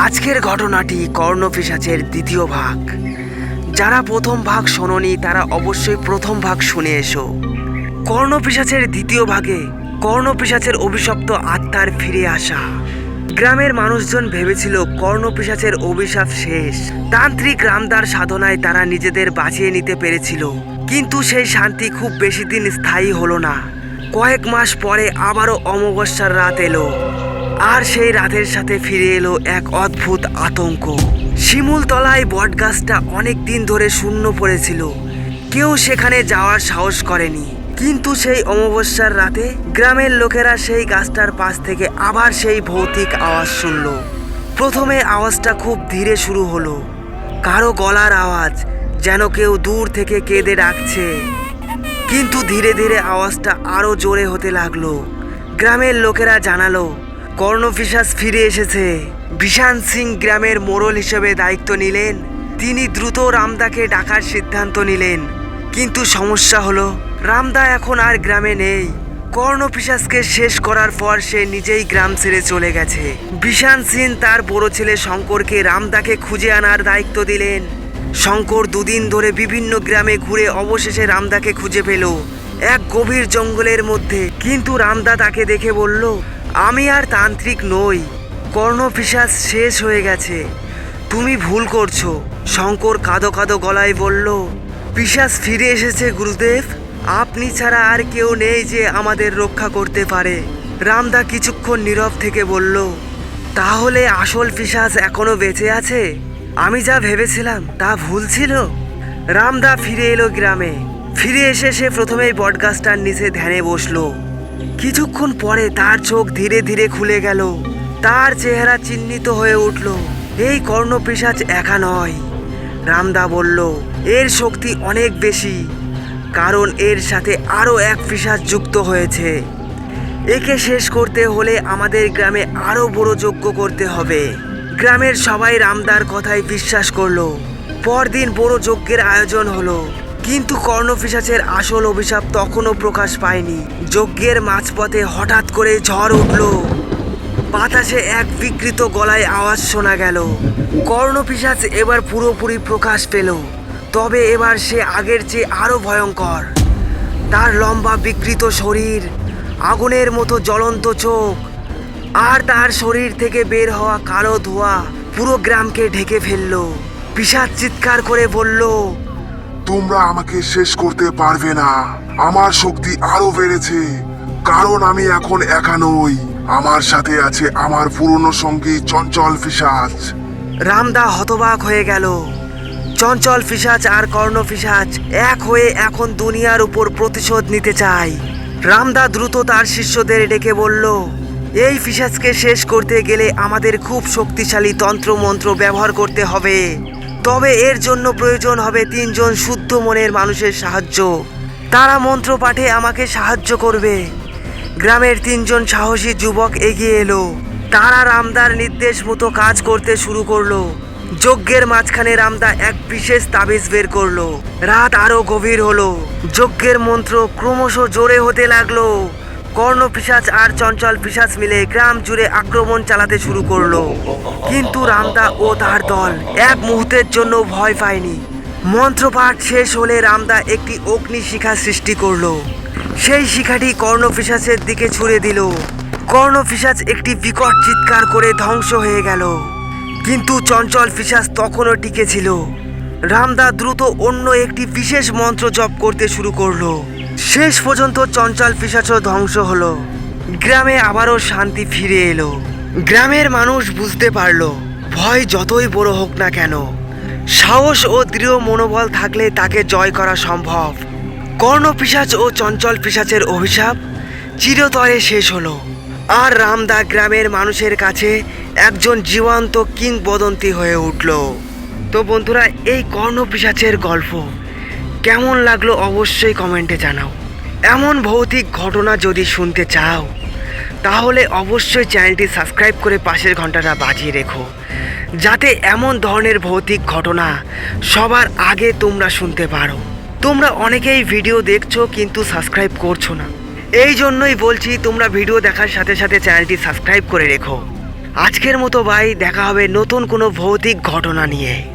আজকের ঘটনাটি কর্ণপিশাচের দ্বিতীয় ভাগ। যারা প্রথম ভাগ শোনোনি তারা অবশ্যই প্রথম ভাগ শুনে এসো। কর্ণপিশাচের দ্বিতীয় ভাগে কর্ণপিশাচের অভিশপ্ত আত্মার ফিরে আসা। গ্রামের মানুষজন ভেবেছিল কর্ণপিশাচের অভিশাপ শেষ। তান্ত্রিক রামদার সাধনায় তারা নিজেদের বাঁচিয়ে নিতে পেরেছিল, কিন্তু সেই শান্তি খুব বেশি দিন স্থায়ী হলো না। কয়েক মাস পরে আবারও অমাবস্যার রাত এলো, আর সেই রাতের সাথে ফিরে এলো এক অদ্ভুত আতঙ্ক। শিমুলতলায় বটগাছটা অনেক দিন ধরে শূন্য পড়েছিল, কেউ সেখানে যাওয়ার সাহস করেনি। কিন্তু সেই অমাবস্যার রাতে গ্রামের লোকেরা সেই গাছটার পাশ থেকে আবার সেই ভৌতিক আওয়াজ শুনল। প্রথমে আওয়াজটা খুব ধীরে শুরু হলো, কারো গলার আওয়াজ, যেন কেউ দূর থেকে কেঁদে ডাকছে। কিন্তু ধীরে ধীরে আওয়াজটা আরো জোরে হতে লাগলো। গ্রামের লোকেরা জানালো কর্ণপিশাচ ফিরে এসেছে। বিশান সিং গ্রামের মোড়ল হিসেবে দায়িত্ব নিলেন। তিনি দ্রুত রামদাকে ডাকার সিদ্ধান্ত নিলেন, কিন্তু সমস্যা হলো রামদা এখন আর গ্রামে নেই। কর্ণপিশাচকে শেষ করার পর সে নিজেই গ্রাম ছেড়ে চলে গেছে। বিশান সিং তার বড় ছেলে শঙ্করকে রামদাকে খুঁজে আনার দায়িত্ব দিলেন। শঙ্কর দুদিন ধরে বিভিন্ন গ্রামে ঘুরে অবশেষে রামদাকে খুঁজে পেল এক গভীর জঙ্গলের মধ্যে। কিন্তু রামদা তাকে দেখে বলল, আমি আর তান্ত্রিক নই, কর্ণপিশাচ শেষ হয়ে গেছে, তুমি ভুল করছো। শঙ্কর কাঁদো কাঁদো গলায় বলল, পিশাচ ফিরে এসেছে গুরুদেব, আপনি ছাড়া আর কেউ নেই যে আমাদের রক্ষা করতে পারে। রামদা কিছুক্ষণ নীরব থেকে বলল, তাহলে আসল পিশাচ এখনো বেঁচে আছে? আমি যা ভেবেছিলাম তা ভুল ছিল। রামদা ফিরে এলো গ্রামে। ফিরে এসে সে প্রথমেই বটগাছটার নিচে ধ্যানে বসলো। কিছুক্ষণ পরে তার চোখ ধীরে ধীরে খুলে গেল। তার চেহারা চিহ্নিত হয়ে উঠল। এই কর্ণপিশাচ একা নয়, রামদা বলল, এর শক্তি অনেক বেশি, কারণ এর সাথে আরও এক পিশাচ যুক্ত হয়েছে। একে শেষ করতে হলে আমাদের গ্রামে আরও বড় যজ্ঞ করতে হবে। গ্রামের সবাই রামদার কথায় বিশ্বাস করলো। পরদিন বড় যজ্ঞের আয়োজন হলো, কিন্তু কর্ণপিশাচের আসল অভিশাপ তখনও প্রকাশ পায়নি। যজ্ঞের মাঝপথে হঠাৎ করে ঝড় উঠল। বাতাসে এক বিকৃত গলায় আওয়াজ শোনা গেল। কর্ণপিশাচ এবার পুরোপুরি প্রকাশ পেল, তবে এবার সে আগের চেয়ে আরো ভয়ঙ্কর। তার লম্বা বিকৃত শরীর, আগুনের মতো জ্বলন্ত চোখ, আর তার শরীর থেকে বের হওয়া কালো ধোঁয়া পুরো গ্রামকে ঢেকে ফেলল। পিশাচ চিৎকার করে বলল, তোমরা আমাকে শেষ করতে পারবে না। আমার শক্তি আরো বেড়েছে, কারণ আমি এখন একা নই, আমার সাথে আছে আমার পুরনো সঙ্গী চঞ্চল পিশাচ। রামদা হতবাক হয়ে গেল। চঞ্চল পিশাচ আর কর্ণপিশাচ এক হয়ে এখন দুনিয়ার উপর প্রতিশোধ নিতে চায়। রামদা দ্রুত তার শিষ্যদের ডেকে বলল, এই পিশাচকে শেষ করতে গেলে আমাদের খুব শক্তিশালী তন্ত্রমন্ত্র ব্যবহার করতে হবে। তবে এর জন্য প্রয়োজন হবে 3 জন শুদ্ধ মনের মানুষের সাহায্য। তারা মন্ত্র পাঠে আমাকে সাহায্য করবে। গ্রামের 3 জন সাহসী যুবক এগিয়ে এলো। তারা রামদার নির্দেশ মতো কাজ করতে শুরু করলো। যজ্ঞের মাঝখানে রামদা এক বিশেষ তাবিজ বের করলো। রাত আরো গভীর হলো। যজ্ঞের মন্ত্র ক্রমশ জোরে হতে লাগলো। কর্ণপিশাচ আর চঞ্চল পিশাচ মিলে গ্রাম জুড়ে আক্রমণ চালাতে শুরু করলো। কিন্তু রামদা ও তার দল এক মুহূর্তের জন্য ভয় পায়নি। মন্ত্রপাঠ শেষ হলে রামদা একটি অগ্নিশিখা সৃষ্টি করলো। সেই শিখাটি কর্ণপিশাচের দিকে ছুড়ে দিল। কর্ণপিশাচ একটি বিকট চিৎকার করে ধ্বংস হয়ে গেল, কিন্তু চঞ্চল পিশাচ তখনও টিকে ছিল। রামদা দ্রুত অন্য একটি বিশেষ মন্ত্র জপ করতে শুরু করলো। শেষ পর্যন্ত চঞ্চল পিশাচও ধ্বংস হলো। গ্রামে আবারও শান্তি ফিরে এলো। গ্রামের মানুষ বুঝতে পারলো ভয় যতই বড় হোক না কেন, সাহস ও দৃঢ় মনোবল থাকলে তাকে জয় করা সম্ভব। কর্ণপিশাচ ও চঞ্চল পিশাচের অভিশাপ চিরতরে শেষ হলো, আর রামদা গ্রামের মানুষের কাছে একজন জীবন্ত কিংবদন্তি হয়ে উঠল। তো বন্ধুরা, এই কর্ণপিশাচের গল্প কেমন লাগলো অবশ্যই কমেন্টে জানাও। এমন ভৌতিক ঘটনা যদি শুনতে চাও তাহলে অবশ্যই চ্যানেলটি সাবস্ক্রাইব করে পাশের ঘন্টাটা বাজিয়ে রেখো, যাতে এমন ধরনের ভৌতিক ঘটনা সবার আগে তোমরা শুনতে পারো। তোমরা অনেকেই ভিডিও দেখছো কিন্তু সাবস্ক্রাইব করছো না, এই জন্যই বলছি তোমরা ভিডিও দেখার সাথে সাথে চ্যানেলটি সাবস্ক্রাইব করে রেখো। আজকের মতো ভাই দেখা হবে নতুন কোনো ভৌতিক ঘটনা নিয়ে।